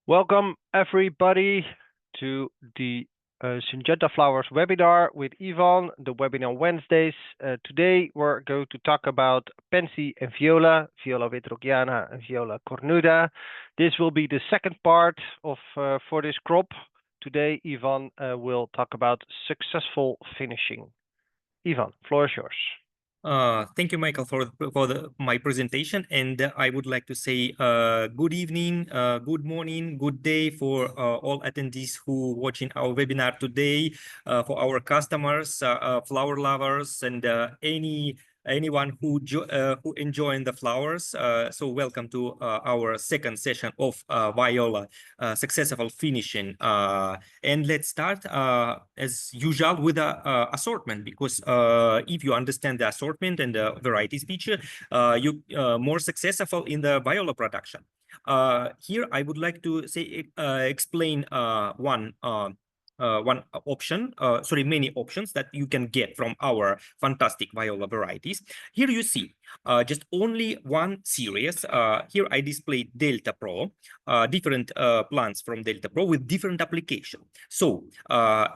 Welcome everybody to the Syngenta Flowers webinar with Ivan, the webinar Wednesdays. Today we're going to talk about Pansy and Viola, Viola wittruckiana and Viola cornuda. This will be the second part of for this crop. Today Ivan will talk about successful finishing. Ivan, floor is yours. Thank you, Michael, for my presentation, and I would like to say good evening, good morning, good day for all attendees who watching our webinar today, for our customers, flower lovers, and anyone who enjoying the flowers. So welcome to our second session of Viola successful finishing. And let's start as usual with the assortment, because if you understand the assortment and the varieties feature, you more successful in the Viola production. Here I would like to say explain one option, many options that you can get from our fantastic Viola varieties. Here you see just only one series. Here I display Delta Pro, different plants from Delta Pro with different application. So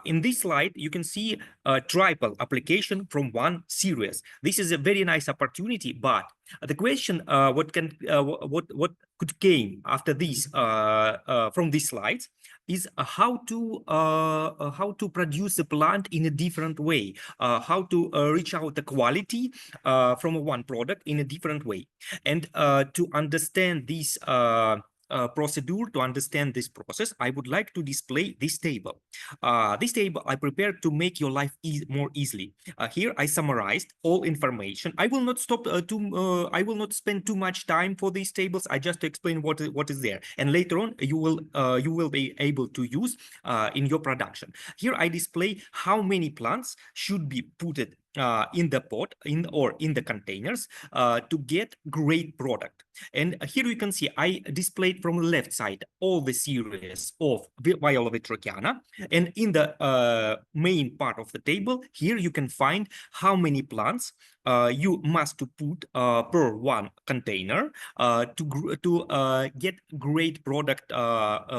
in this slide, you can see a triple application from one series. This is a very nice opportunity, but the question, what could came after this from these slides is how to produce a plant in a different way, how to reach out the quality from one product in a different way, and to understand this procedure, to understand this process, I would like to display this table. This table I prepared to make your life more easily. Here I summarized all information. I will not stop I will not spend too much time for these tables. I just explain what is there, and later on you will be able to use in your production. Here I display how many plants should be put in the pot or in the containers to get great product. And here you can see I displayed from the left side all the series of Viola wittruckiana, and in the main part of the table here you can find how many plants you must put per one container to get great product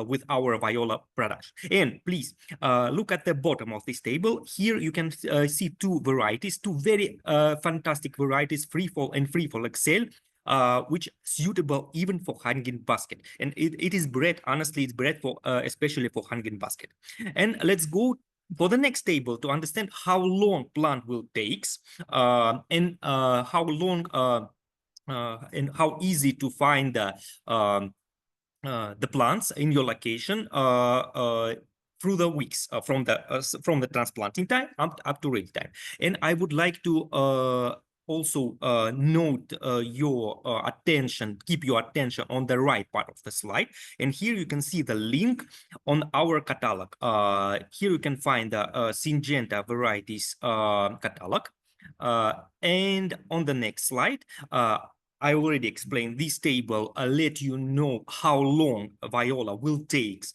with our Viola products. And please look at the bottom of this table. Here you can see two varieties, two very fantastic varieties, Freefall and Freefall Excel, which suitable even for hanging basket. And it is bred, honestly, it's bred for especially for hanging basket. And let's go for the next table to understand how long plant will takes, and how long and how easy to find the plants in your location through the weeks from the transplanting time up to ready time. And I would like to also note your attention, keep your attention on the right part of the slide. And here you can see the link on our catalog. Here you can find the Syngenta varieties catalog. And on the next slide, I already explained this table, let you know how long Viola will take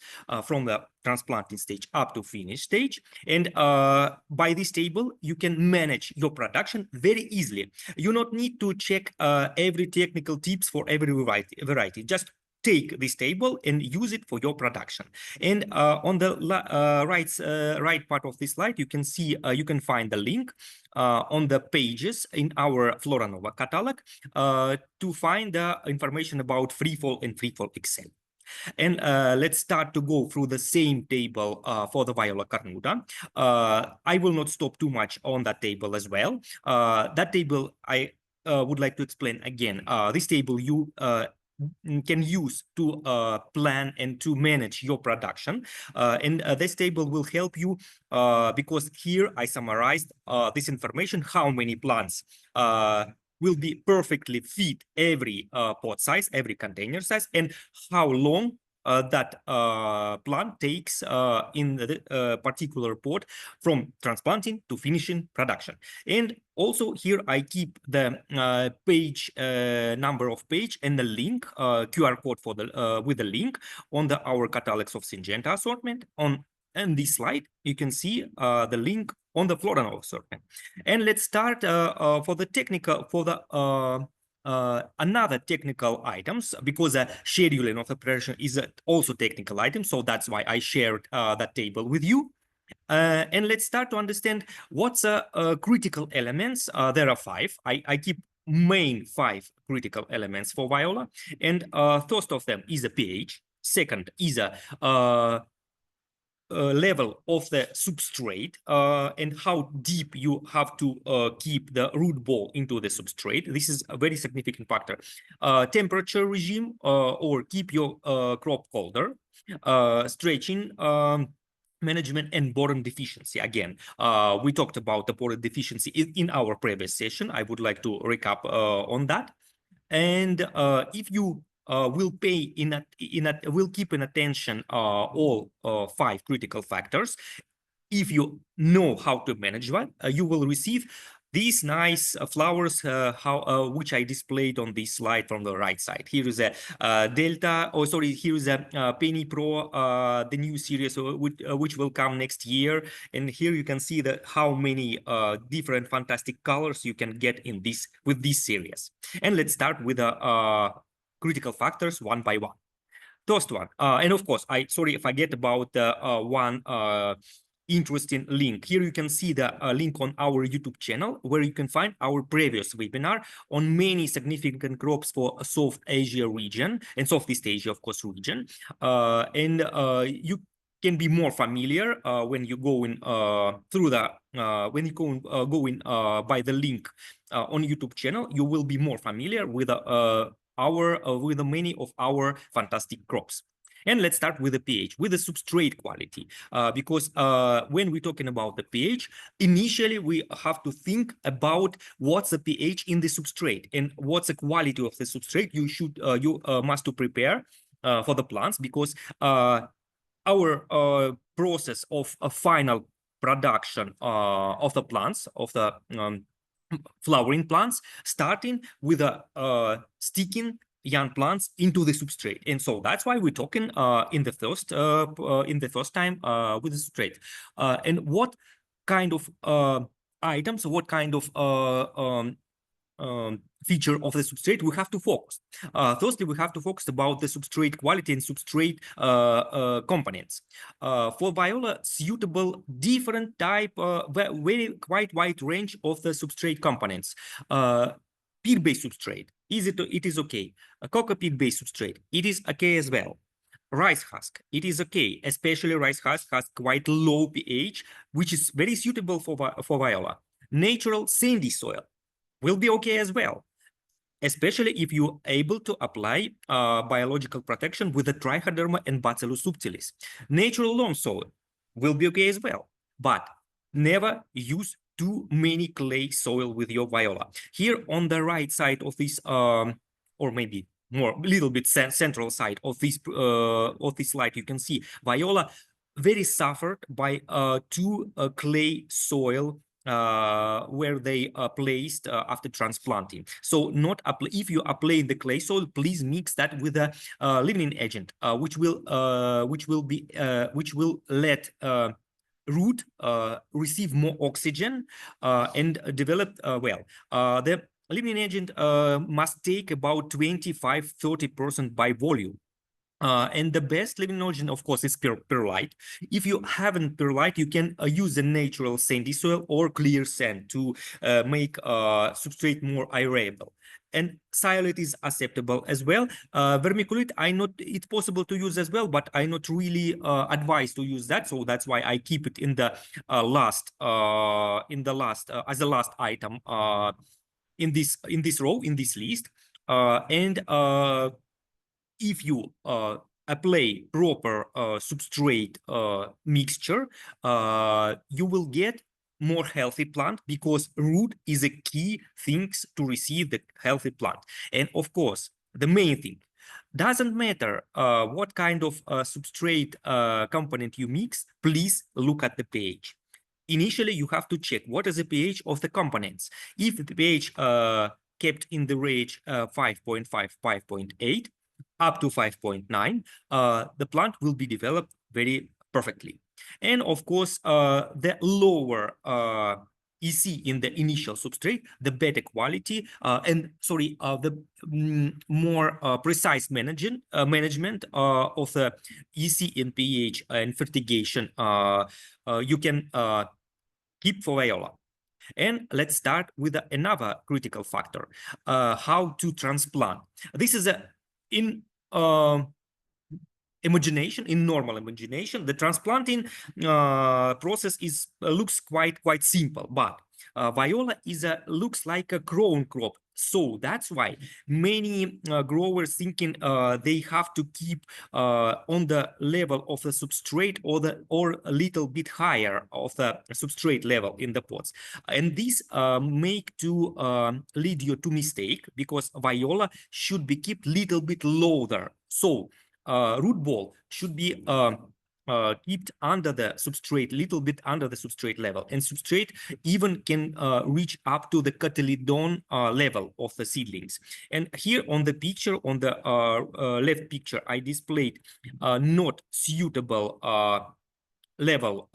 from the transplanting stage up to finish stage. And by this table, you can manage your production very easily. You don't need to check every technical tips for every variety. Just take this table and use it for your production. And on the right part of this slide, you can see, you can find the link on the pages in our Floranova catalog to find the information about Freefall and Freefall Excel. And let's start to go through the same table for the Viola cornuda. I will not stop too much on that table as well. That table I would like to explain again. This table you can use to plan and to manage your production, and this table will help you because here I summarized this information, how many plants will be perfectly fit every pot size, every container size, and how long that plant takes in the particular pot from transplanting to finishing production. And also here I keep the page number of page and the link QR code for the with the link on the our catalogs of Syngenta assortment. On this slide you can see the link on the Floranova assortment. And let's start for the technical, for the another technical items, because scheduling of operation is also technical item. So that's why I shared that table with you. And let's start to understand what's critical elements. There are 5. I keep main 5 critical elements for Viola. And first of them is a pH. Second is a level of the substrate and how deep you have to keep the root ball into the substrate. This is a very significant factor. Temperature regime or keep your crop colder. Stretching management and boron deficiency. Again, we talked about the boron deficiency in our previous session. I would like to recap on that. And if you will keep in attention all 5 critical factors. If you know how to manage one, you will receive these nice flowers, which I displayed on this slide from the right side. Here is a Delta, here is a Penny Pro, the new series which will come next year. And here you can see how many different fantastic colors you can get in this with this series. And let's start with the critical factors one by one. First one, and of course, I forget about the one interesting link. Here you can see the link on our YouTube channel, where you can find our previous webinar on many significant crops for South Asia region and Southeast Asia, of course, region. And you can be more familiar when you go in through the when you go in by the link on YouTube channel. You will be more familiar with with many of our fantastic crops. And let's start with the pH, with the substrate quality, because when we're talking about the pH, initially we have to think about what's the pH in the substrate and what's the quality of the substrate you must to prepare for the plants, because our process of a final production of the plants, of the flowering plants, starting with sticking young plants into the substrate. And so that's why we're talking in the first time with the substrate. And what kind of items, what kind of feature of the substrate we have to focus. Firstly, we have to focus about the substrate quality and substrate components. For Viola, suitable different type, very quite wide range of the substrate components. Peat-based substrate, it is okay. A cocoa peat-based substrate, it is okay as well. Rice husk, it is okay, especially rice husk has quite low pH, which is very suitable for Viola. Natural sandy soil will be okay as well, especially if you're able to apply biological protection with the trichoderma and Bacillus subtilis. Natural loam soil will be okay as well, but never use too many clay soil with your Viola. Here on the right side of this, or maybe more, little bit central side of this slide, you can see Viola very suffered by two clay soil where they are placed after transplanting. So not if you apply the clay soil, please mix that with a living agent, which will let root receive more oxygen and develop well. The living agent must take about 25–30% by volume. And the best living agent, of course, is perlite. If you haven't perlite, you can use the natural sandy soil or clear sand to make substrate more aerable. And silate is acceptable as well. Vermiculite, it's possible to use as well, but I not really advise to use that. So that's why I keep it in the last as a last item in this row, in this list. If you apply proper substrate mixture, you will get more healthy plant, because root is a key things to receive the healthy plant. And of course, the main thing, doesn't matter what kind of substrate component you mix, please look at the pH. Initially, you have to check what is the pH of the components. If the pH kept in the range 5.5, 5.8, up to 5.9, the plant will be developed very perfectly. And of course, the lower EC in the initial substrate, the better quality the more precise management of the EC and pH and fertigation you can keep for Viola. And let's start with another critical factor, how to transplant. This is in normal imagination, the transplanting process looks quite simple, but Viola looks like a crown crop. So that's why many growers thinking they have to keep on the level of the substrate or a little bit higher of the substrate level in the pots. And this lead you to mistake, because Viola should be kept little bit lower. So root ball should be kept under the substrate, little bit under the substrate level, and substrate even can reach up to the cotyledon level of the seedlings. And here on the picture, on the left picture, I displayed not suitable level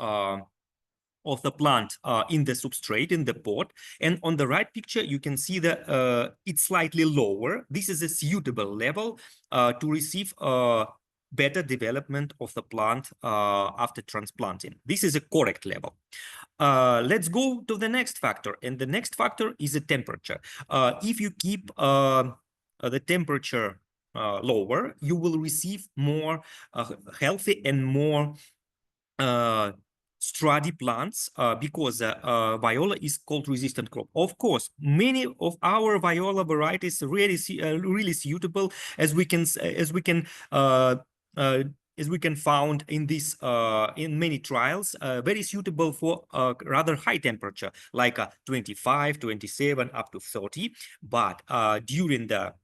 of the plant in the substrate, in the pot. And on the right picture, you can see that it's slightly lower. This is a suitable level to receive better development of the plant after transplanting. This is a correct level. Let's go to the next factor. And the next factor is the temperature. If you keep the temperature lower, you will receive more healthy and more sturdy plants because Viola is cold resistant crop. Of course, many of our Viola varieties are really suitable, as we can found in this in many trials, very suitable for rather high temperature, like 25, 27, up to 30. But during the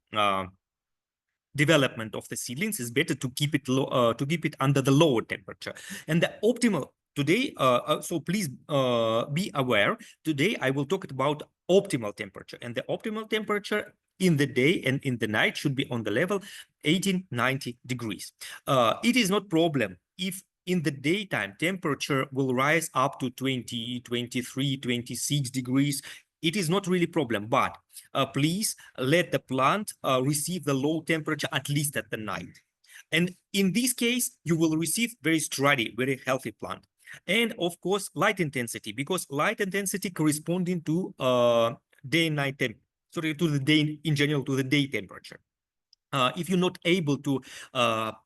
development of the seedlings, is better to keep it low, to keep it under the lower temperature. And the optimal today, so please be aware, today I will talk about optimal temperature, and the optimal temperature in the day and in the night should be on the level 18-90 degrees. It is not problem if in the daytime temperature will rise up to 20, 23, 26 degrees. It is not really problem, but please let the plant receive the low temperature at least at the night. And in this case, you will receive very sturdy, very healthy plant. And of course, light intensity, because light intensity corresponding to day and night to the day in general, to the day temperature. If you're not able to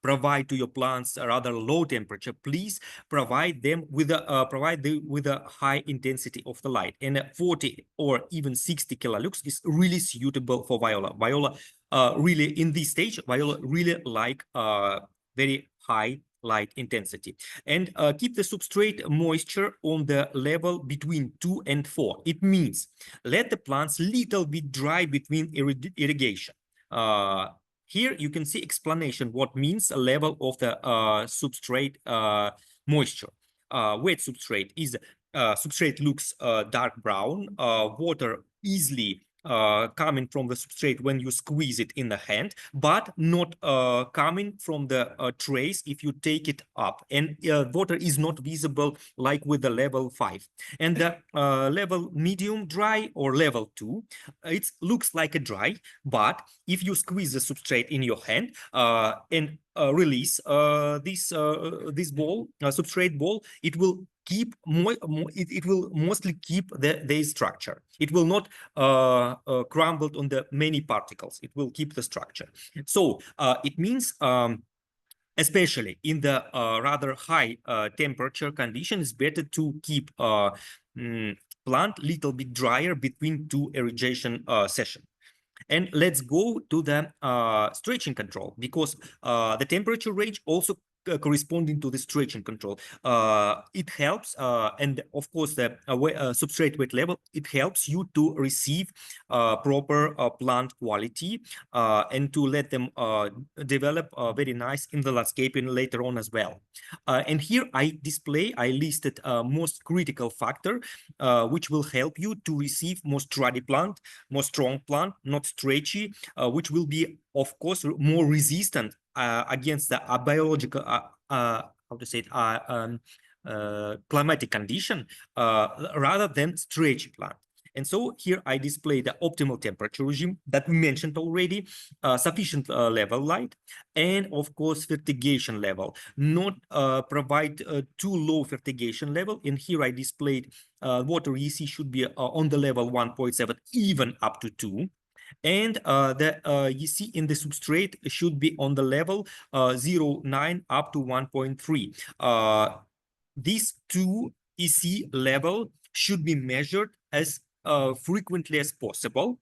provide to your plants a rather low temperature, please provide them with a high intensity of the light. And 40 or even 60 kilolux is really suitable for Viola. Viola really in this stage, Viola really like very high light intensity. And keep the substrate moisture on the level between 2 and 4. It means let the plants little bit dry between irrigation. Here you can see explanation what means a level of the substrate moisture. Wet substrate is substrate looks dark brown, water easily coming from the substrate when you squeeze it in the hand, but not coming from the trace if you take it up, and water is not visible like with the level 5. And the level medium dry or level 2, it looks like a dry, but if you squeeze the substrate in your hand and release this ball, substrate ball, it will keep it will mostly keep the structure. It will not crumble on the many particles. It will keep the structure. So it means especially in the rather high temperature conditions, better to keep plant little bit drier between two irrigation sessions. And let's go to the stretching control, because the temperature range also corresponding to the stretching control. It helps, and of course the substrate weight level, it helps you to receive proper plant quality and to let them develop very nice in the landscaping later on as well. And here I listed most critical factor which will help you to receive more sturdy plant, more strong plant, not stretchy, which will be of course more resistant against the biological climatic condition rather than stretchy plant. And so here I display the optimal temperature regime that we mentioned already, sufficient level light, and of course fertigation level. Not provide too low fertigation level. And here I displayed water EC should be on the level 1.7, even up to 2. And you see in the substrate should be on the level 0.9 up to 1.3. These 2 EC level should be measured as frequently as possible.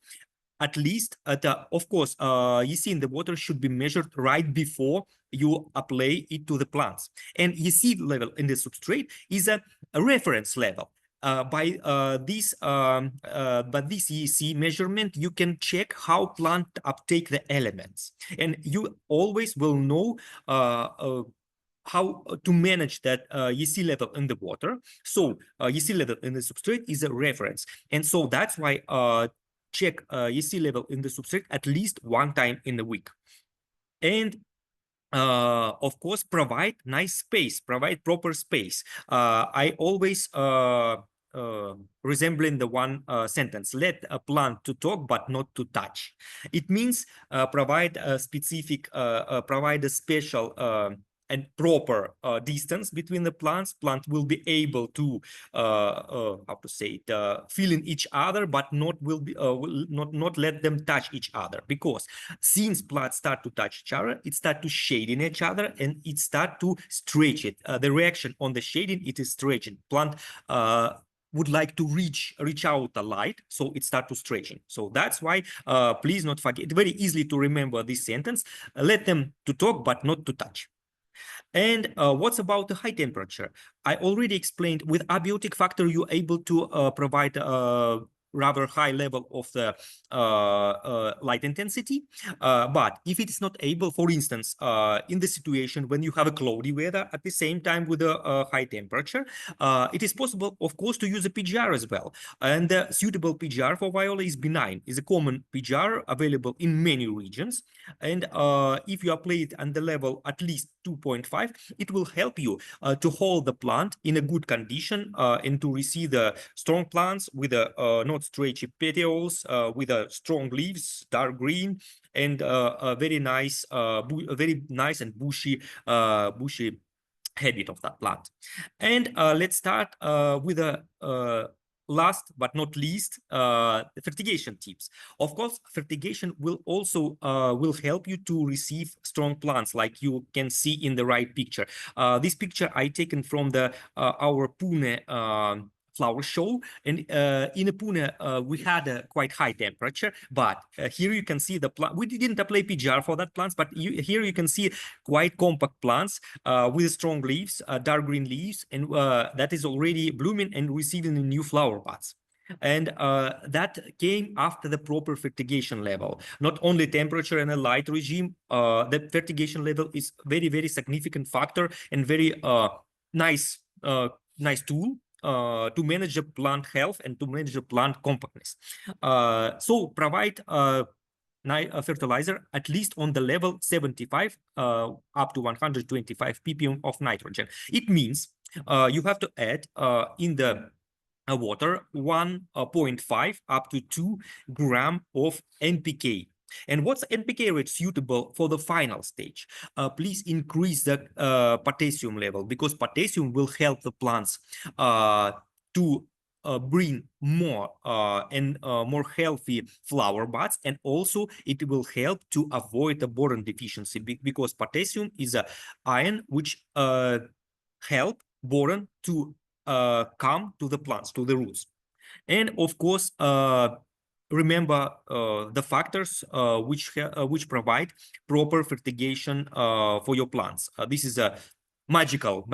At least, of course, EC in the water should be measured right before you apply it to the plants. And EC level in the substrate is a reference level. By this EC measurement, you can check how plant uptake the elements, and you always will know how to manage that EC level in the water. So EC level in the substrate is a reference, and so that's why check EC level in the substrate at least 1 time in a week. And of course, provide nice space, provide proper space. I always resembling the one sentence, let a plant to talk but not to touch. It means provide a specific, provide a special and proper distance between the plants. Plant will be able to how to say it, fill in each other, but not will be will not let them touch each other, because since plants start to touch each other, it start to shade in each other, and it start to stretch it. The reaction on the shading, it is stretching. Plant would like to reach out the light, so it start to stretching. So that's why please not forget, very easily to remember this sentence, let them to talk but not to touch. And what's about the high temperature? I already explained with abiotic factor, you're able to provide rather high level of the light intensity. But if it is not able, for instance, in the situation when you have a cloudy weather at the same time with a high temperature, it is possible, of course, to use a PGR as well. And the suitable PGR for Viola is benign, is a common PGR available in many regions. And if you apply it at the level at least 2.5, it will help you to hold the plant in a good condition and to receive the strong plants with not stretchy petioles, with strong leaves, dark green, and a very nice and bushy habit of that plant. And let's start with a last but not least, the fertigation tips. Of course, fertigation will also will help you to receive strong plants, like you can see in the right picture. This picture I taken from the our Pune flower show, and in Pune we had a quite high temperature, but here you can see the plant. We didn't apply PGR for that plants, but here you can see quite compact plants with strong leaves, dark green leaves, and that is already blooming and receiving new flower buds. And that came after the proper fertigation level. Not only temperature and a light regime, the fertigation level is very significant factor and very nice tool to manage the plant health and to manage the plant compactness. So provide fertilizer at least on the level 75 up to 125 ppm of nitrogen. It means you have to add in the water 1.5 up to 2 gram of NPK. And what's NPK rate suitable for the final stage? Please increase the potassium level, because potassium will help the plants to bring more and more healthy flower buds, and also it will help to avoid the boron deficiency, because potassium is an ion which help boron to come to the plants, to the roots. And of course, remember the factors which provide proper fertigation for your plants. This is a magical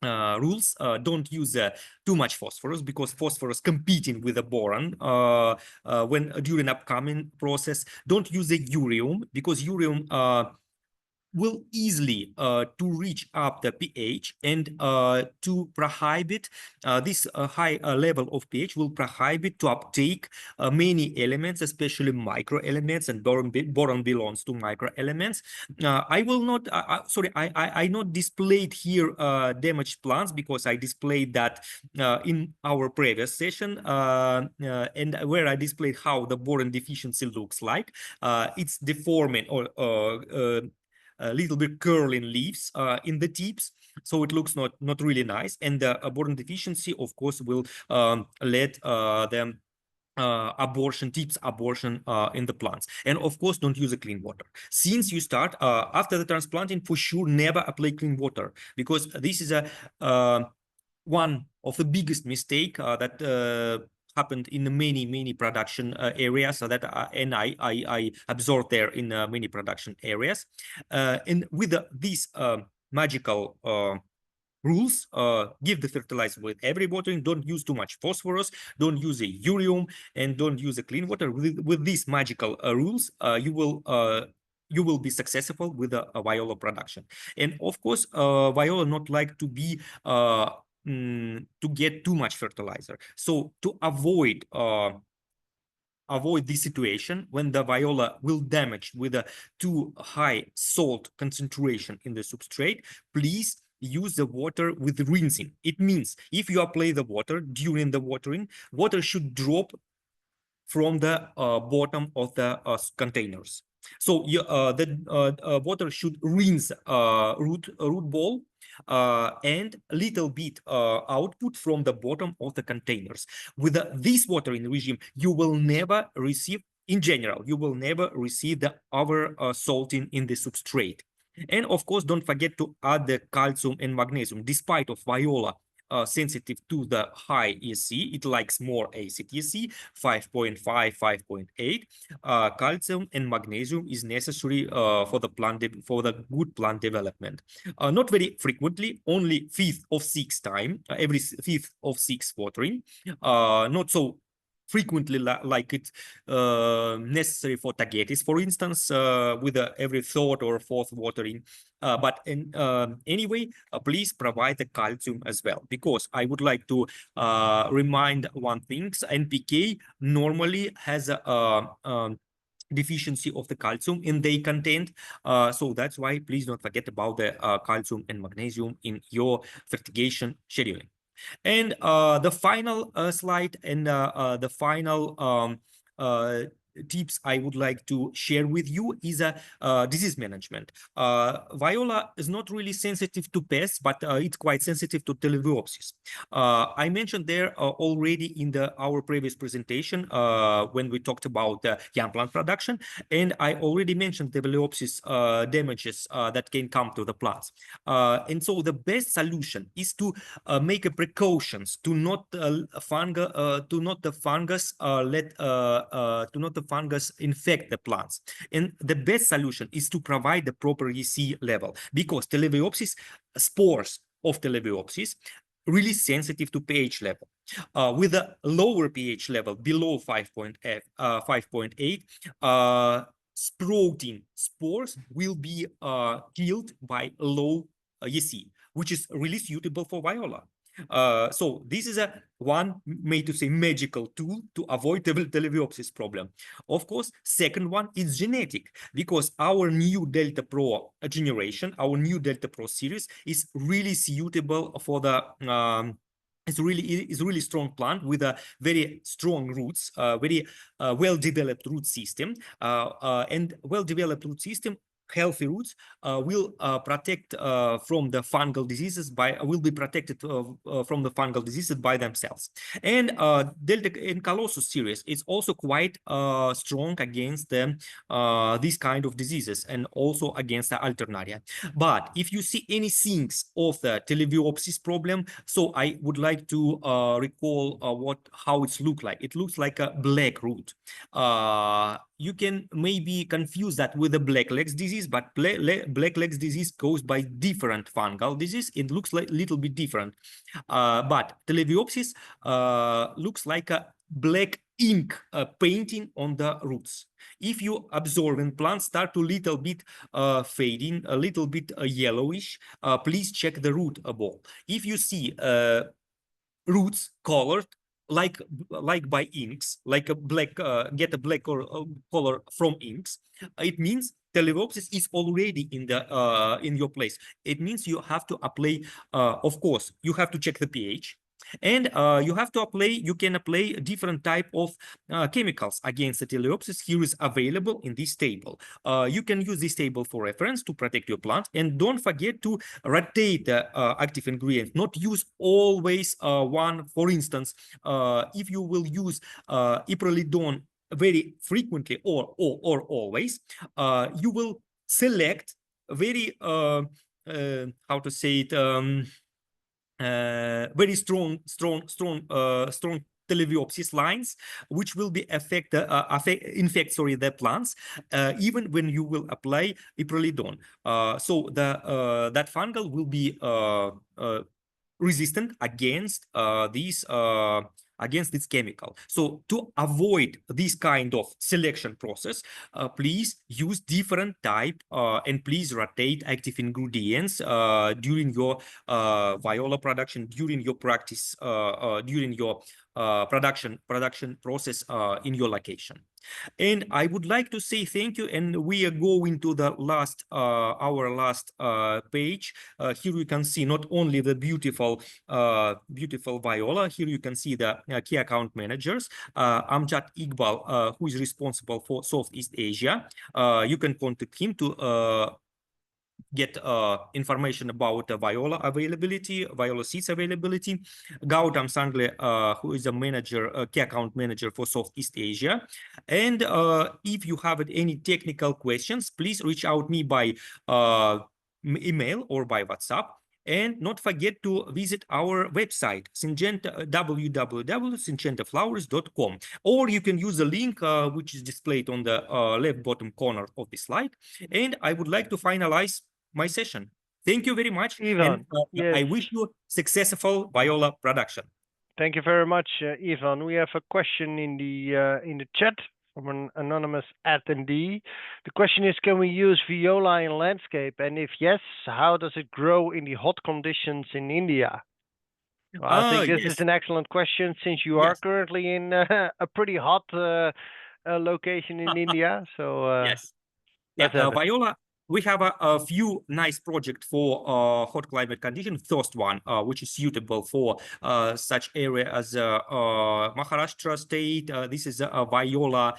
rules. Don't use too much phosphorus, because phosphorus competing with the boron when during upcoming process. Don't use the ureum, because ureum will easily to reach up the pH, and to prohibit this high level of pH will prohibit to uptake many elements, especially micro elements, and boron belongs to micro elements. I will not sorry, I not displayed here damaged plants because I displayed that in our previous session, and where I displayed how the boron deficiency looks like. It's deforming or a little bit curling leaves in the tips, so it looks not really nice. And the boron deficiency, of course, will let them tips abortion in the plants. And of course, don't use a clean water. Since you start after the transplanting, for sure, never apply clean water, because this is a one of the biggest mistake that happened in many production areas, so that and I observed there in many production areas. And with these magical rules, give the fertilizer with every watering, don't use too much phosphorus, don't use a urea, and don't use a clean water. With these magical rules, you will be successful with a Viola production. And of course, Viola not like to be to get too much fertilizer. So to avoid this situation when the Viola will damage with a too high salt concentration in the substrate, please use the water with rinsing. It means if you apply the water during the watering, water should drop from the bottom of the containers. So the water should rinse root ball and a little bit output from the bottom of the containers. With this watering regime, you will never receive, in general, you will never receive the over salting in the substrate. And of course, don't forget to add the calcium and magnesium. Despite of Viola sensitive to the high ESC, it likes more acid ESC, 5.5, 5.8. Calcium and magnesium is necessary for the good plant development. Not very frequently, only fifth of six time, every fifth of six watering. Not so frequently like it's necessary for tagetes, for instance, with every third or fourth watering. But anyway, please provide the calcium as well, because I would like to remind one thing. NPK normally has a deficiency of the calcium in their content, so that's why please don't forget about the calcium and magnesium in your fertigation scheduling. And the final slide and the final tips I would like to share with you is disease management. Viola is not really sensitive to pests, but it's quite sensitive to televiopsis. I mentioned there already in our previous presentation when we talked about young plant production, and I already mentioned televiopsis damages that can come to the plants. And so the best solution is to make a precautions to not the fungus infect the plants. And the best solution is to provide the proper EC level, because spores of televiopsis really sensitive to pH level. With a lower pH level below 5.8, sprouting spores will be killed by low EC, which is really suitable for Viola. So this is one made to say magical tool to avoid the televiopsis problem. Of course, second one is genetic, because our new Delta Pro generation, our new Delta Pro series is really suitable for the it's really strong plant with a very strong roots, very well-developed root system, and well-developed root system. Healthy roots will protect from the fungal diseases will be protected from the fungal diseases by themselves. And Delta and Colossus series is also quite strong against these kind of diseases, and also against the Alternaria. But if you see any signs of the televiopsis problem, so I would like to recall how it's look like. It looks like a black root. You can maybe confuse that with the black legs disease, but black legs disease caused by different fungal disease. It looks like a little bit different. But televiopsis looks like a black ink painting on the roots. If you observe when plants start to little bit fading, a little bit yellowish, please check the root ball. If you see roots colored like by inks, like a black get a black color from inks, it means Teleropsis is already in the in your place. It means you have to apply. Of course, you have to check the pH. And you have to apply, you can apply different type of chemicals against the Teleopsis. Here is available in this table. You can use this table for reference to protect your plant. And don't forget to rotate the active ingredient, not use always one. For instance, if you will use Ipronilidone very frequently or always, you will select very, how to say it, very strong Teleopsis lines, which will be infect the plants, even when you will apply Ipronilidone. So the that fungal will be resistant against this chemical. So to avoid this kind of selection process, please use different type and please rotate active ingredients during your Viola production, during your practice, during your production process in your location. And I would like to say thank you. And we are going to the last, our last page. Here you can see not only the beautiful Viola. Here you can see the key account managers. Amjad Iqbal, who is responsible for Southeast Asia. You can contact him to get information about Viola availability, Viola seeds availability. Gautam Sangle, who is a manager, key account manager for Southeast Asia. And if you have any technical questions, please reach out me by email or by WhatsApp. And not forget to visit our website, Syngenta, www.syngentaflowers.com. Or you can use the link which is displayed on the left bottom corner of the slide. And I would like to finalize my session. Thank you very much. Ivan, And yes. I wish you successful Viola production. Thank you very much, Ivan. We have a question in the chat from an anonymous attendee. The question is, can we use Viola in landscape? And if yes, how does it grow in the hot conditions in India? Well, I think this is an excellent question, since you are currently in a pretty hot location in India. So yes. Yeah, Viola, we have a few nice projects for hot climate conditions. First one, which is suitable for such area as Maharashtra state. This is a Viola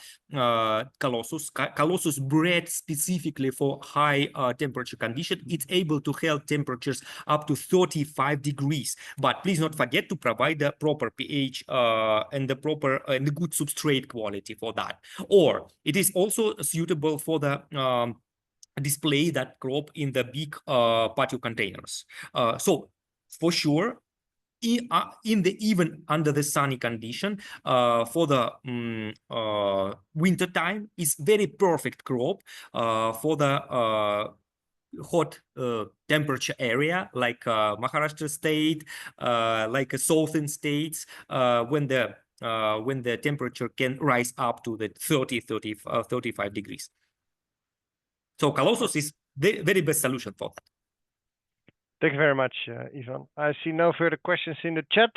Colossus. Colossus bred specifically for high temperature condition. It's able to hold temperatures up to 35 degrees. But please not forget to provide the proper pH and the proper and the good substrate quality for that. Or it is also suitable for the display that crop in the big patio containers. So for sure, in the even under the sunny condition, for the winter time is very perfect crop for the hot temperature area like Maharashtra state, like southern states, when the temperature can rise up to the 35 degrees. So Colossus is the very best solution for that. Thank you very much, Ivan. I see no further questions in the chat.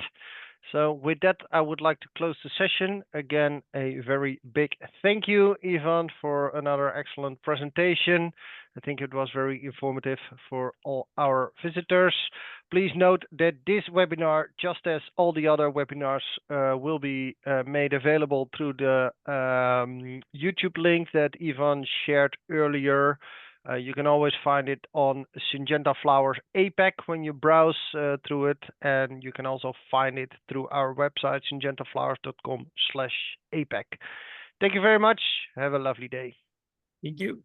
So with that, I would like to close the session. Again, a very big thank you, Ivan, for another excellent presentation. I think it was very informative for all our visitors. Please note that this webinar, just as all the other webinars, will be made available through the YouTube link that Ivan shared earlier. You can always find it on Syngenta Flowers APAC when you browse through it, and you can also find it through our website, syngentaflowers.com/APAC. Thank you very much. Have a lovely day. Thank you.